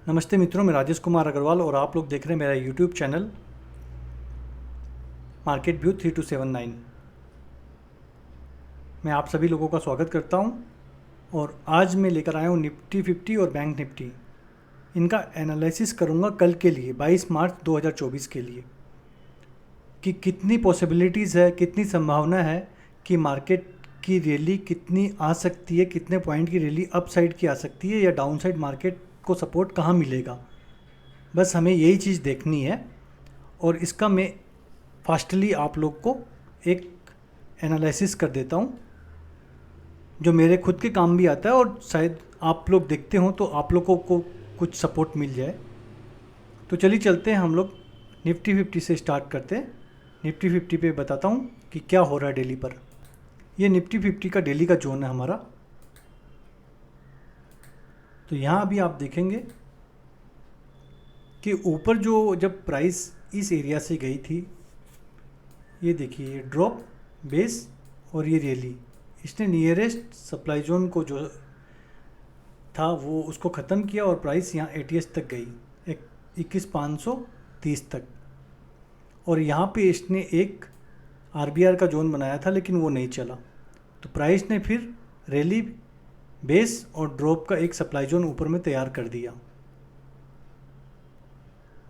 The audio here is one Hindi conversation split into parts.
नमस्ते मित्रों, मैं राजेश कुमार अग्रवाल और आप लोग देख रहे हैं मेरा यूट्यूब चैनल मार्केट व्यू 3279। मैं आप सभी लोगों का स्वागत करता हूं और आज मैं लेकर आया हूं निफ्टी 50 और बैंक निफ्टी। इनका एनालिसिस करूंगा कल के लिए 22 मार्च 2024 के लिए कि कितनी पॉसिबिलिटीज़ है, कितनी संभावना है कि मार्केट की रैली कितनी आ सकती है, कितने पॉइंट की रैली अप साइड की आ सकती है या डाउन साइड मार्केट को सपोर्ट कहाँ मिलेगा। बस हमें यही चीज़ देखनी है और इसका मैं फास्टली आप लोग को एक एनालिसिस कर देता हूँ जो मेरे खुद के काम भी आता है और शायद आप लोग देखते हो तो आप लोगों को कुछ सपोर्ट मिल जाए। तो चलिए चलते हैं, हम लोग निफ्टी 50 से स्टार्ट करते हैं। निफ्टी 50 पे बताता हूँ कि क्या हो रहा है डेली पर। ये निफ्टी 50 का डेली का जोन है हमारा। तो यहाँ अभी आप देखेंगे कि ऊपर जो जब प्राइस इस एरिया से गई थी, ये देखिए, ये ड्रॉप, बेस और ये रैली, इसने नियरेस्ट सप्लाई जोन को जो था वो उसको ख़त्म किया और प्राइस यहाँ एटीएस तक गई, 21,530 तक। और यहाँ पे इसने एक आरबीआर का जोन बनाया था लेकिन वो नहीं चला, तो प्राइस ने फिर रैली, बेस और ड्रॉप का एक सप्लाई जोन ऊपर में तैयार कर दिया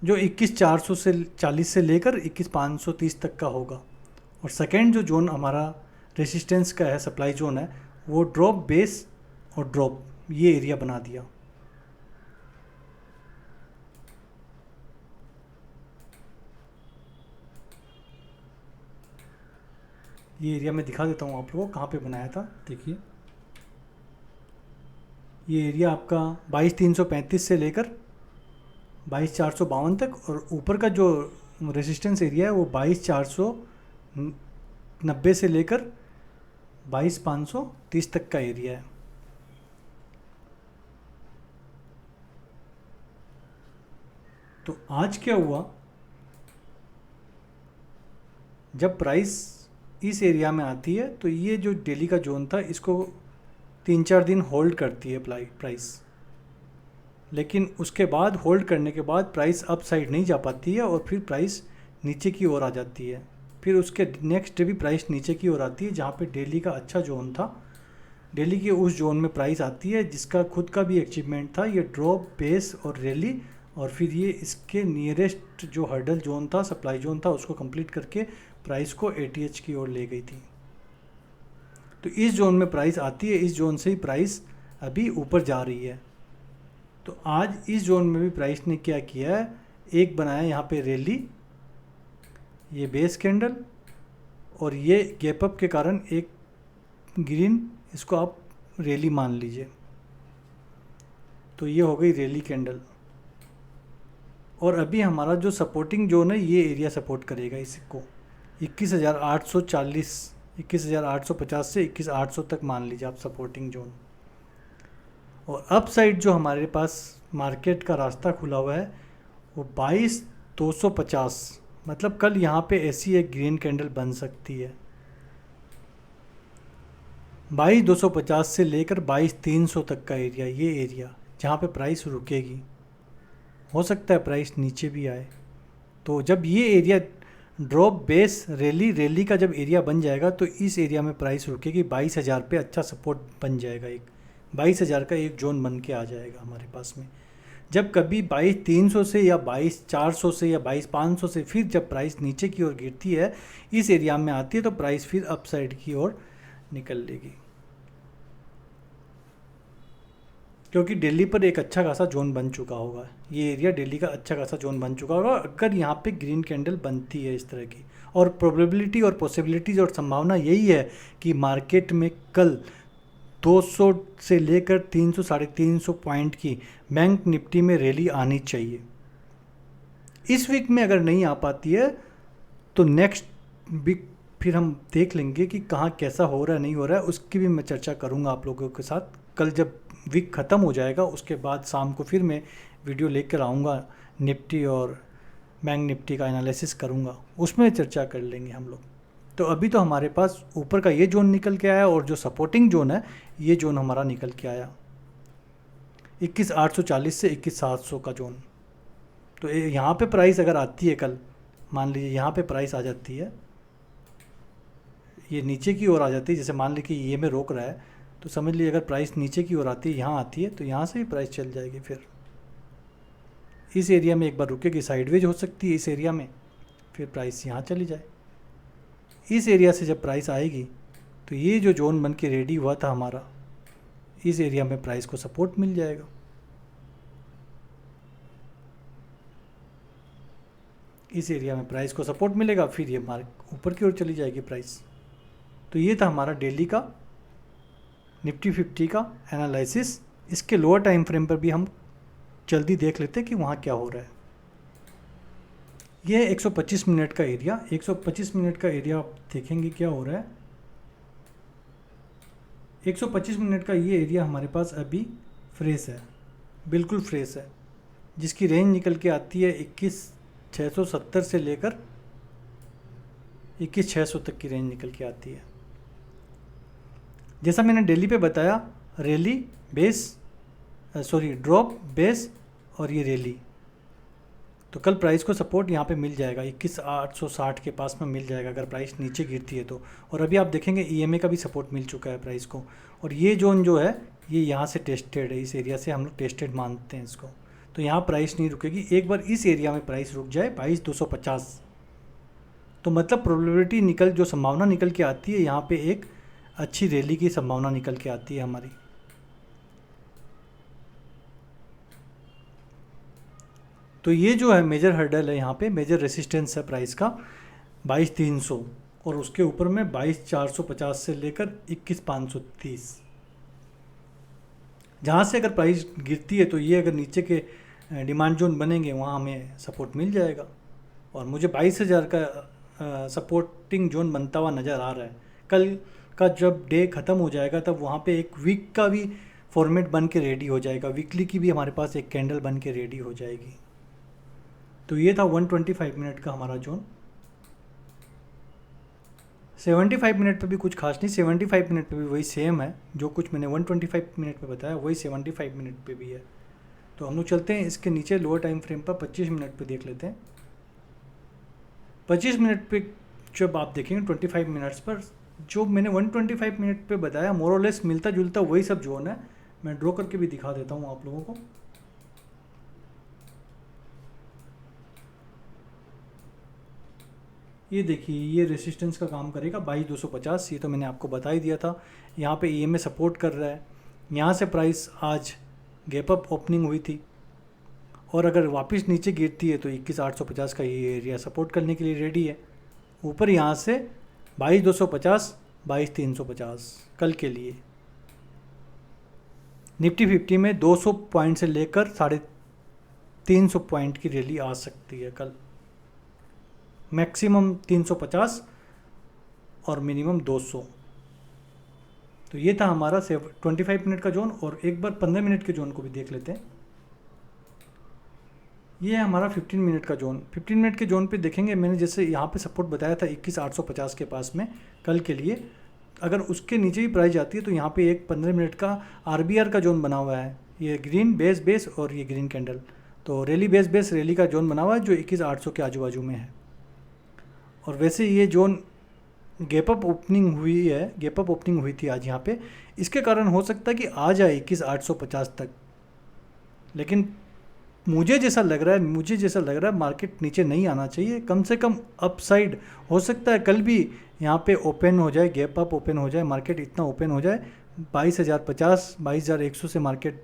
जो 21,440 से लेकर 21,530 तक का होगा। और सेकेंड जो जोन हमारा रेसिस्टेंस का है, सप्लाई जोन है, वो ड्रॉप, बेस और ड्रॉप, ये एरिया बना दिया। ये एरिया मैं दिखा देता हूँ आप लोगों को कहाँ पे बनाया था। देखिए, ये एरिया आपका 22,335 से लेकर 22,452 तक, और ऊपर का जो रेसिस्टेंस एरिया है वो 22,490 से लेकर 22,530 तक का एरिया है। तो आज क्या हुआ, जब प्राइस इस एरिया में आती है तो ये जो डेली का जोन था इसको 3-4 दिन होल्ड करती है प्राइस, लेकिन उसके बाद होल्ड करने के बाद प्राइस अप साइड नहीं जा पाती है और फिर प्राइस नीचे की ओर आ जाती है। फिर उसके नेक्स्ट डे भी प्राइस नीचे की ओर आती है, जहाँ पे डेली का अच्छा जोन था, डेली के उस जोन में प्राइस आती है जिसका खुद का भी अचीवमेंट था, ये ड्रॉप, बेस और रैली, और फिर ये इसके नियरेस्ट जो हर्डल जोन था, सप्लाई जोन था, उसको कंप्लीट करके प्राइस को एटीएच की ओर ले गई थी। तो इस जोन में प्राइस आती है, इस जोन से ही प्राइस अभी ऊपर जा रही है। तो आज इस जोन में भी प्राइस ने क्या किया है, एक बनाया यहाँ पे रैली, ये बेस कैंडल, और ये गैप अप के कारण एक ग्रीन, इसको आप रैली मान लीजिए। तो ये हो गई रैली कैंडल। और अभी हमारा जो सपोर्टिंग जोन है, ये एरिया सपोर्ट करेगा इसको 21,840, 21,850 से 21,800 तक मान लीजिए आप सपोर्टिंग जोन। और अप साइड जो हमारे पास मार्केट का रास्ता खुला हुआ है वो 22,250, मतलब कल यहाँ पे ऐसी एक ग्रीन कैंडल बन सकती है 22,250 से लेकर 22,300 तक का एरिया, ये एरिया जहाँ पे प्राइस रुकेगी। हो सकता है प्राइस नीचे भी आए। तो जब ये एरिया ड्रॉप, बेस, रैली का जब एरिया बन जाएगा तो इस एरिया में प्राइस रुकेगी 22,000 पे, अच्छा सपोर्ट बन जाएगा, एक 22,000 का एक जोन बन के आ जाएगा हमारे पास में। जब कभी 22,300 से या 22,400 से या 22,500 से फिर जब प्राइस नीचे की ओर गिरती है, इस एरिया में आती है, तो प्राइस फिर अप साइड की ओर निकल लेगी, क्योंकि दिल्ली पर एक अच्छा खासा जोन बन चुका होगा। ये एरिया दिल्ली का अच्छा खासा जोन बन चुका होगा अगर यहाँ पे ग्रीन कैंडल बनती है इस तरह की। और प्रोबेबिलिटी और पॉसिबिलिटीज़ और संभावना यही है कि मार्केट में कल 200 से लेकर 300, 350 पॉइंट की बैंक निफ्टी में रैली आनी चाहिए। इस वीक में अगर नहीं आ पाती है तो नेक्स्ट वीक फिर हम देख लेंगे कि कहाँ कैसा हो रहा है, नहीं हो रहा है, उसकी भी मैं चर्चा करूँगा आप लोगों के साथ। कल जब वीक ख़त्म हो जाएगा उसके बाद शाम को फिर मैं वीडियो लेकर आऊँगा, निफ्टी और बैंक निफ्टी का एनालिसिस करूँगा, उसमें चर्चा कर लेंगे हम लोग। तो अभी तो हमारे पास ऊपर का ये जोन निकल के आया और जो सपोर्टिंग जोन है ये जोन हमारा निकल के आया। 21,840 से 21,700 का जोन। तो यहाँ पे प्राइस अगर आती है कल, मान लीजिए यहाँ पे प्राइस आ जाती है, ये नीचे की ओर आ जाती है, जैसे मान लीजिए कि ये में रोक रहा है, तो समझ लीजिए अगर प्राइस नीचे की ओर आती है, यहाँ आती है, तो यहाँ से भी प्राइस चल जाएगी। फिर इस एरिया में एक बार रुकेगी, साइडवेज हो सकती है इस एरिया में, फिर प्राइस यहाँ चली जाए। इस एरिया से जब प्राइस आएगी तो ये जो जोन बन के रेडी हुआ था हमारा, इस एरिया में प्राइस को सपोर्ट मिल जाएगा। इस एरिया में प्राइस को सपोर्ट मिलेगा, फिर ये मार्क ऊपर की ओर चली जाएगी प्राइस। तो ये था हमारा डेली का निफ्टी 50 का एनालिसिस। इसके लोअर टाइम फ्रेम पर भी हम जल्दी देख लेते हैं कि वहाँ क्या हो रहा है। ये 125 मिनट का एरिया, 125 मिनट का एरिया आप देखेंगे क्या हो रहा है। 125 मिनट का ये एरिया हमारे पास अभी फ्रेश है, बिल्कुल फ्रेश है, जिसकी रेंज निकल के आती है 21,670 से लेकर 21,600 तक की रेंज निकल के आती है। जैसा मैंने डेली पे बताया, रैली बेस ड्रॉप बेस और ये रैली, तो कल प्राइस को सपोर्ट यहाँ पे मिल जाएगा, 21,860 के पास में मिल जाएगा अगर प्राइस नीचे गिरती है तो। और अभी आप देखेंगे EMA का भी सपोर्ट मिल चुका है प्राइस को, और ये जोन जो है ये यहाँ से टेस्टेड है, इस एरिया से हम लोग टेस्टेड मानते हैं इसको। तो यहाँ प्राइस नहीं रुकेगी, एक बार इस एरिया में प्राइस रुक जाए 22,250, तो मतलब प्रोबेबिलिटी निकल, जो संभावना निकल के आती है यहाँ पे एक अच्छी रैली की संभावना निकल के आती है हमारी। तो ये जो है मेजर हर्डल है, यहाँ पे मेजर रेसिस्टेंस है प्राइस का 22,300, और उसके ऊपर में 22,450 से लेकर 21,530। जहाँ से अगर प्राइस गिरती है तो ये अगर नीचे के डिमांड जोन बनेंगे वहाँ हमें सपोर्ट मिल जाएगा, और मुझे 22,000 का सपोर्टिंग जोन बनता हुआ नज़र आ रहा है। कल का जब डे ख़त्म हो जाएगा तब वहाँ पे एक वीक का भी फॉर्मेट बन के रेडी हो जाएगा, वीकली की भी हमारे पास एक कैंडल बन के रेडी हो जाएगी। तो ये था 125 मिनट का हमारा जोन। 75 मिनट पे भी कुछ खास नहीं, 75 मिनट पे भी वही सेम है, जो कुछ मैंने 125 मिनट पे बताया वही 75 मिनट पे भी है। तो हम लोग चलते हैं इसके नीचे लोअर टाइम फ्रेम पर 25 मिनट पे देख लेते हैं। 25 मिनट पे जब आप देखेंगे 25 मिनट्स पर, जो मैंने 125 मिनट पे बताया मोरलेस मिलता जुलता वही सब जोन है। मैं ड्रॉ करके भी दिखा देता हूँ आप लोगों को। ये देखिए, ये रेसिस्टेंस का काम करेगा 22,250, ये तो मैंने आपको बता ही दिया था। यहाँ पे EMA सपोर्ट कर रहा है, यहाँ से प्राइस आज गैप अप ओपनिंग हुई थी, और अगर वापस नीचे गिरती है तो 21,850 का ये एरिया सपोर्ट करने के लिए रेडी है। ऊपर यहाँ से 22,250, 22,350 कल के लिए। निफ्टी 50 में 200 पॉइंट से लेकर 350 पॉइंट की रैली आ सकती है कल, मैक्सिमम 350 और मिनिमम 200। तो ये था हमारा 25 मिनट का जोन, और एक बार 15 मिनट के जोन को भी देख लेते हैं। ये है हमारा 15 मिनट का जोन। 15 मिनट के जोन पे देखेंगे, मैंने जैसे यहाँ पे सपोर्ट बताया था 21,850 के पास में कल के लिए, अगर उसके नीचे भी प्राइस जाती है तो यहाँ पे एक 15 मिनट का RBR का जोन बना हुआ है, ये ग्रीन बेस और ये ग्रीन कैंडल, तो रैली बेस रैली का जोन बना हुआ है जो 21,800 के आजू बाजू में है। और वैसे ये जोन गैप अप ओपनिंग हुई थी आज यहाँ पे, इसके कारण हो सकता है कि आ जाए 21,850 तक, लेकिन मुझे जैसा लग रहा है मार्केट नीचे नहीं आना चाहिए, कम से कम अपसाइड हो सकता है कल भी यहाँ पे ओपन हो जाए, गैप अप ओपन हो जाए, मार्केट इतना ओपन हो जाए 22,050 22,100 से मार्केट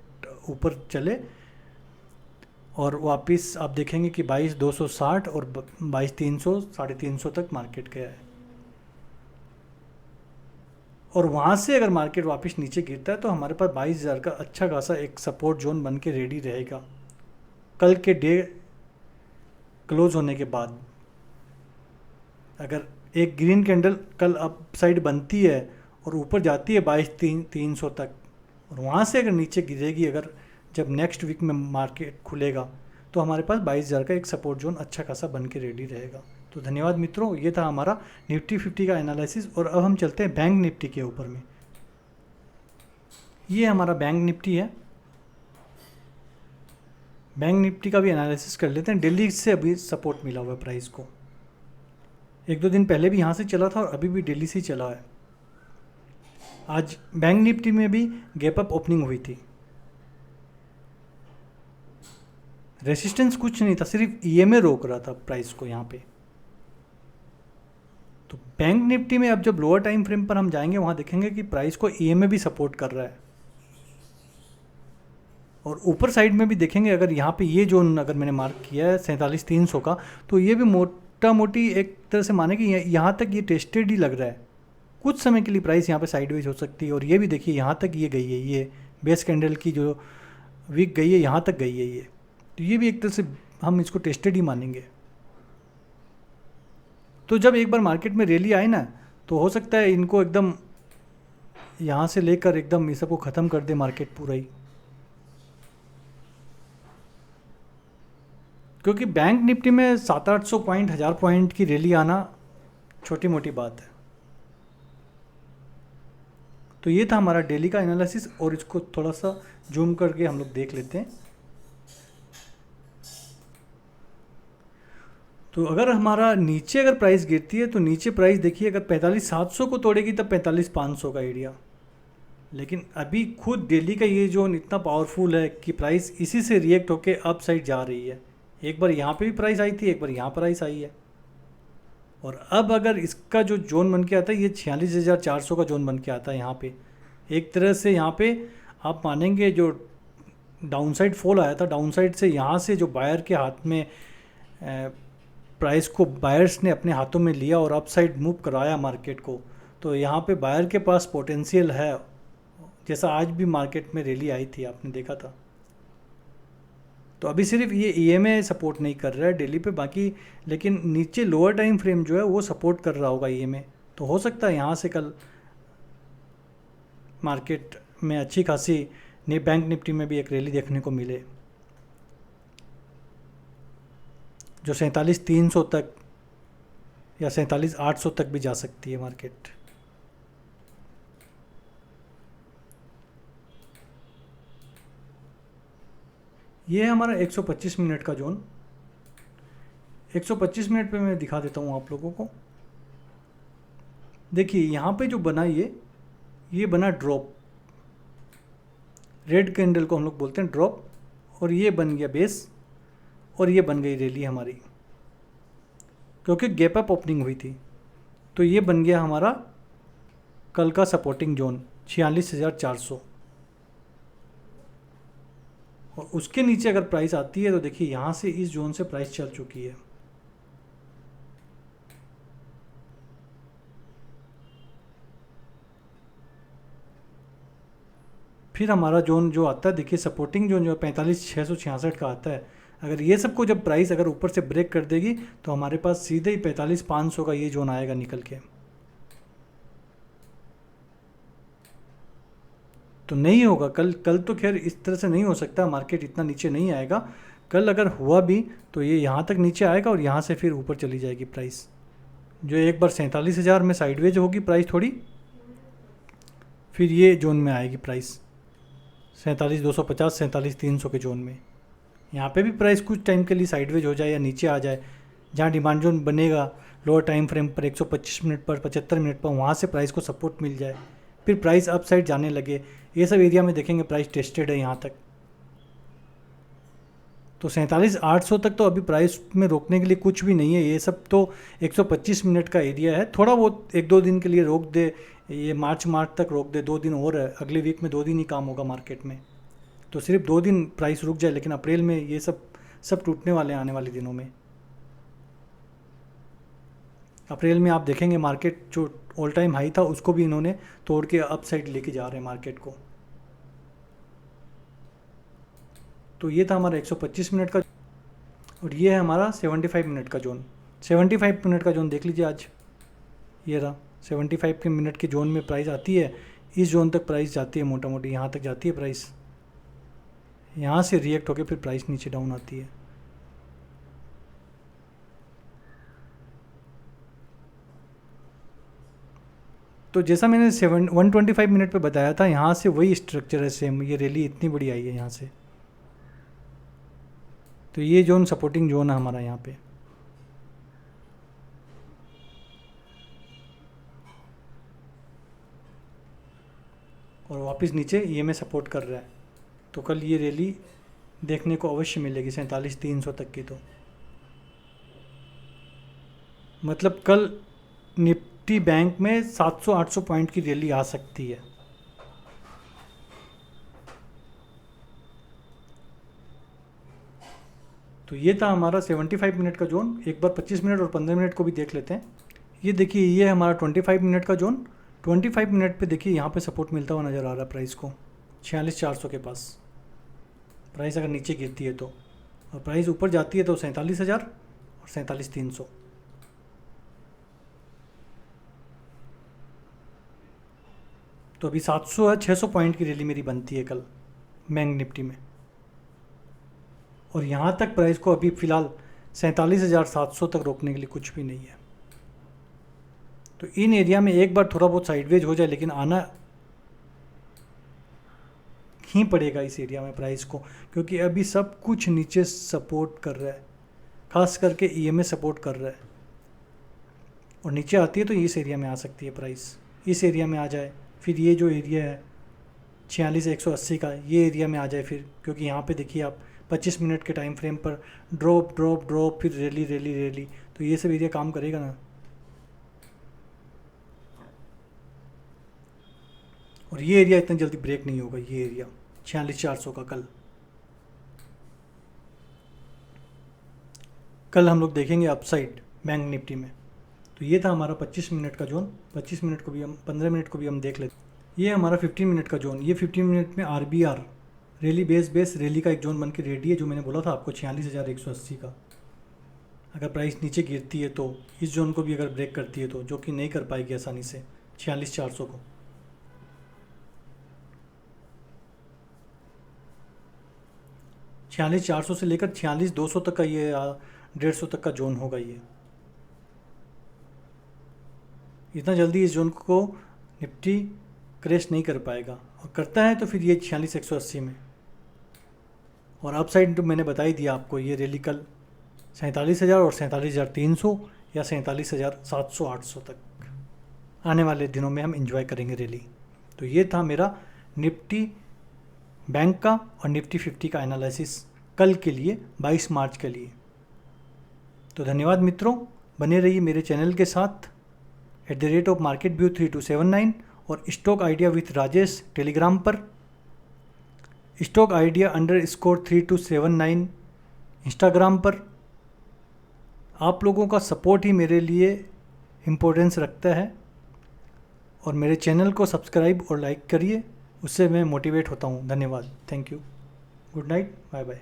ऊपर चले, और वापस आप देखेंगे कि 22,260 और 22,300 350 तक मार्केट गया है। और वहाँ से अगर मार्केट वापस नीचे गिरता है तो हमारे पास 22,000 का अच्छा खासा एक सपोर्ट जोन बन के रेडी रहेगा कल के डे क्लोज होने के बाद। अगर एक ग्रीन कैंडल कल अप साइड बनती है और ऊपर जाती है 22,300 तक, और वहाँ से अगर नीचे गिरेगी, अगर जब नेक्स्ट वीक में मार्केट खुलेगा, तो हमारे पास 22,000 का एक सपोर्ट जोन अच्छा खासा बन के रेडी रहेगा। तो धन्यवाद मित्रों, ये था हमारा निफ्टी 50 का एनालिसिस। और अब हम चलते हैं बैंक निफ्टी के ऊपर में। ये हमारा बैंक निफ्टी है। बैंक निफ्टी का भी एनालिसिस कर लेते हैं। दिल्ली से अभी सपोर्ट मिला हुआ है प्राइस को, 1-2 दिन पहले भी यहाँ से चला था और अभी भी दिल्ली से ही चला है। आज बैंक निफ्टी में भी गैप अप ओपनिंग हुई थी। रेसिस्टेंस कुछ नहीं था, सिर्फ ईएमए रोक रहा था प्राइस को यहाँ पे। तो बैंक निफ्टी में अब जब लोअर टाइम फ्रेम पर हम जाएंगे वहाँ देखेंगे कि प्राइस को ईएमए भी सपोर्ट कर रहा है। और ऊपर साइड में भी देखेंगे, अगर यहाँ पे ये जोन अगर मैंने मार्क किया है 47,300 का, तो ये भी मोटा मोटी एक तरह से माने कि यहाँ तक ये टेस्टेड ही लग रहा है। कुछ समय के लिए प्राइस यहाँ पे साइडवेज हो सकती है। और ये भी देखिए यहाँ तक ये गई है, ये बेस कैंडल की जो वीक गई है यहाँ तक गई है ये, तो ये भी एक तरह से हम इसको टेस्टेड ही मानेंगे। तो जब एक बार मार्केट में रैली आए ना, तो हो सकता है इनको एकदम यहाँ से लेकर एकदम ये सबको ख़त्म कर दे मार्केट पूरा ही, क्योंकि बैंक निफ्टी में 700-800 पॉइंट 1000 पॉइंट की रैली आना छोटी मोटी बात है। तो ये था हमारा डेली का एनालिसिस, और इसको थोड़ा सा जूम करके हम लोग देख लेते हैं। तो अगर हमारा नीचे अगर प्राइस गिरती है तो नीचे प्राइस देखिए, अगर 45,700 को तोड़ेगी तब 45,500 का एरिया। लेकिन अभी खुद डेली का ये जोन इतना पावरफुल है कि प्राइस इसी से रिएक्ट होके अप साइड जा रही है। एक बार यहाँ पे भी प्राइस आई थी, एक बार यहाँ प्राइस आई है, और अब अगर इसका जो जोन बन के आता है ये 46,400 का जोन बन के आता है यहाँ पे। एक तरह से यहाँ पे आप मानेंगे जो डाउनसाइड फॉल आया था, डाउनसाइड से यहाँ से जो बायर के हाथ में प्राइस को बायर्स ने अपने हाथों में लिया और अपसाइड मूव कराया मार्केट को, तो यहाँ पे बायर के पास पोटेंशियल है। जैसा आज भी मार्केट में रैली आई थी, आपने देखा था। तो अभी सिर्फ ये ईएमए सपोर्ट नहीं कर रहा है डेली पे, बाकी लेकिन नीचे लोअर टाइम फ्रेम जो है वो सपोर्ट कर रहा होगा ईएमए। तो हो सकता है यहाँ से कल मार्केट में अच्छी खासी बैंक निफ्टी में भी एक रैली देखने को मिले, जो 47,300 तक या 47,800 तक भी जा सकती है मार्केट। ये है हमारा 125 मिनट का जोन। 125 मिनट पे मैं दिखा देता हूँ आप लोगों को। देखिए यहाँ पे जो बना ये बना ड्रॉप, रेड कैंडल को हम लोग बोलते हैं ड्रॉप, और ये बन गया बेस, और ये बन गई रैली हमारी, क्योंकि गैप अप ओपनिंग हुई थी। तो ये बन गया हमारा कल का सपोर्टिंग जोन 46,400, और उसके नीचे अगर प्राइस आती है तो देखिए यहाँ से इस जोन से प्राइस चल चुकी है। फिर हमारा जोन जो आता है देखिए, सपोर्टिंग जोन जो 45,666 का आता है। अगर ये सबको जब प्राइस अगर ऊपर से ब्रेक कर देगी तो हमारे पास सीधे ही 45,500 का ये जोन आएगा निकल के। तो नहीं होगा कल तो खैर इस तरह से नहीं हो सकता, मार्केट इतना नीचे नहीं आएगा। कल अगर हुआ भी तो ये यहाँ तक नीचे आएगा और यहाँ से फिर ऊपर चली जाएगी प्राइस, जो एक बार 47,000 में साइडवेज होगी प्राइस थोड़ी, फिर ये जोन में आएगी प्राइस 47,250 47,300 के जोन में। यहाँ पे भी प्राइस कुछ टाइम के लिए साइडवेज हो जाए या नीचे आ जाए, जहाँ डिमांड जोन बनेगा लोअर टाइम फ्रेम पर 125 मिनट पर 75 मिनट पर, वहाँ से प्राइस को सपोर्ट मिल जाए, फिर प्राइस अप साइड जाने लगे। ये सब एरिया में देखेंगे प्राइस टेस्टेड है यहाँ तक। तो 47,800 तक तो अभी प्राइस में रोकने के लिए कुछ भी नहीं है। ये सब तो 125 मिनट का एरिया है, थोड़ा बहुत 1-2 दिन के लिए रोक दे, ये मार्च तक रोक दे, 2 दिन और है, अगले वीक में 2 दिन ही काम होगा मार्केट में, तो सिर्फ 2 दिन प्राइस रुक जाए। लेकिन अप्रैल में ये सब टूटने वाले हैं आने वाले दिनों में। अप्रैल में आप देखेंगे मार्केट जो ऑल टाइम हाई था उसको भी इन्होंने तोड़ के अप साइड लेके जा रहे हैं मार्केट को। तो ये था हमारा 125 मिनट का, और ये है हमारा 75 मिनट का जोन। 75 मिनट का जोन देख लीजिए, आज ये रहा 75 के मिनट के जोन में प्राइस आती है, इस जोन तक प्राइस जाती है, मोटा मोटी यहाँ तक जाती है प्राइस, यहाँ से रिएक्ट होकर फिर प्राइस नीचे डाउन आती है। तो जैसा मैंने 125 मिनट पे बताया था, यहाँ से वही स्ट्रक्चर है सेम, ये रैली इतनी बड़ी आई है यहाँ से। तो ये जोन सपोर्टिंग जोन है हमारा यहाँ पे। और वापस नीचे ईएमए सपोर्ट कर रहा है, तो कल ये रैली देखने को अवश्य मिलेगी 47,300 तक की। तो मतलब कल निफ्टी बैंक में 700-800 पॉइंट की रैली आ सकती है। तो ये था हमारा 75 मिनट का जोन। एक बार 25 मिनट और 15 मिनट को भी देख लेते हैं। ये देखिए, ये हमारा 25 मिनट का जोन। 25 मिनट पे देखिए यहाँ पे सपोर्ट मिलता हुआ नज़र आ रहा है प्राइस को 46,400 के पास। प्राइस अगर नीचे गिरती है तो, और प्राइस ऊपर जाती है तो 47,000 और 47,300। तो अभी 700-600 पॉइंट की रैली मेरी बनती है कल बैंक निफ्टी में। और यहाँ तक प्राइस को अभी फ़िलहाल 47,700 तक रोकने के लिए कुछ भी नहीं है। तो इन एरिया में एक बार थोड़ा बहुत साइडवेज हो जाए, लेकिन आना ही पड़ेगा इस एरिया में प्राइस को, क्योंकि अभी सब कुछ नीचे सपोर्ट कर रहा है, खास करके ईएमए सपोर्ट कर रहा है। और नीचे आती है तो इस एरिया में आ सकती है प्राइस, इस एरिया में आ जाए, फिर ये जो एरिया है 46,180 का, ये एरिया में आ जाए फिर, क्योंकि यहाँ पे देखिए आप 25 मिनट के टाइम फ्रेम पर ड्रॉप ड्रॉप ड्रॉप, फिर रैली रैली रैली, तो ये सब एरिया काम करेगा ना। और ये एरिया इतना जल्दी ब्रेक नहीं होगा, ये एरिया 46,400 का। कल हम लोग देखेंगे अपसाइड बैंक निफ्टी में। तो ये था हमारा 25 मिनट का जोन। 25 मिनट को भी हम 15 मिनट को भी हम देख लेते। ये हमारा 15 मिनट का जोन। ये 15 मिनट में आरबीआर रैली बेस रैली का एक जोन बन के रेडी है, जो मैंने बोला था आपको 46,180 का। अगर प्राइस नीचे गिरती है तो इस जोन को भी अगर ब्रेक करती है तो, जो कि नहीं कर पाएगी आसानी से 46,400 को। 46,400 से लेकर 46,200 तक का ये 150 तक का जोन होगा। ये इतना जल्दी इस जोन को निफ्टी क्रैश नहीं कर पाएगा, और करता है तो फिर ये 46,180 में। और अपसाइड तो मैंने बता ही दिया आपको, ये रैली कल 47,000 और 47,300 या 47,700-800 तक आने वाले दिनों में हम एंजॉय करेंगे रैली। तो ये था मेरा निफ्टी बैंक का और निफ्टी 50 का एनालिसिस कल के लिए, 22 मार्च के लिए। तो धन्यवाद मित्रों, बने रहिए मेरे चैनल के साथ @marketview 3279 और stock idea with Rajesh Telegram पर, स्टॉक आइडिया _3279 इंस्टाग्राम पर। आप लोगों का सपोर्ट ही मेरे लिए इम्पोर्टेंस रखता है, और मेरे चैनल को सब्सक्राइब और लाइक करिए, उससे मैं मोटिवेट होता हूँ। धन्यवाद, thank you, good night, bye bye.